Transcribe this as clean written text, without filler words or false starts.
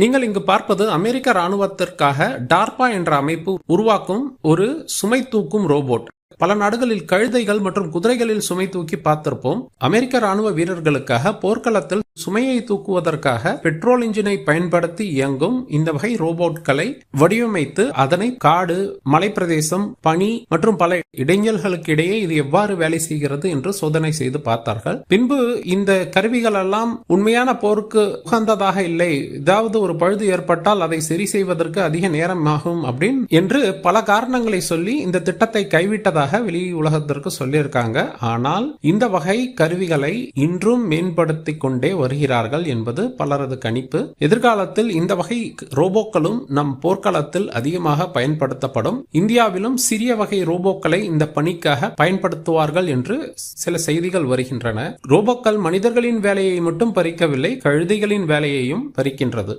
நீங்கள் இங்கு பார்ப்பது அமெரிக்க ராணுவத்திற்காக டார்பா என்ற அமைப்பு உருவாக்கும் ஒரு சுமை தூக்கும் ரோபோட். பல நாடுகளில் கழுதைகள் மற்றும் குதிரைகளில் சுமை தூக்கி பார்த்திருப்போம். அமெரிக்க ராணுவ வீரர்களுக்காக போர்க்களத்தில் சுமையை தூக்குவதற்காக பெட்ரோல் இன்ஜினை பயன்படுத்தி இயங்கும் இந்த வகை ரோபோட்களை வடிவமைத்து அதனை காடு, மலைப்பிரதேசம், பனி மற்றும் பல இடைஞ்சல்களுக்கு இடையே இது எவ்வாறு வேலை செய்கிறது என்று சோதனை செய்து பார்த்தார்கள். பின்பு இந்த கருவிகள் எல்லாம் உண்மையான போருக்கு உகந்ததாக இல்லை, ஏதாவது ஒரு பழுது ஏற்பட்டால் அதை சரி செய்வதற்கு அதிக நேரம் ஆகும் என்று பல காரணங்களை சொல்லி இந்த திட்டத்தை கைவிட்டதாக வெளி உலகத்திற்கு சொல்லியிருக்காங்க. ஆனால் இந்த வகை கருவிகளை இன்றும் மேம்படுத்திக் கொண்டே வருகிறார்கள் என்பது பலரது கணிப்பு. எதிர்காலத்தில் இந்த வகை ரோபோக்களும் நம் போர்க்களத்தில் அதிகமாக பயன்படுத்தப்படும். இந்தியாவிலும் சிறிய வகை ரோபோக்களை இந்த பணிக்காக பயன்படுத்துவார்கள் என்று சில செய்திகள் வருகின்றன. ரோபோக்கள் மனிதர்களின் வேலையை மட்டும் பறிக்கவில்லை, கழுதைகளின் வேலையையும் பறிக்கின்றது.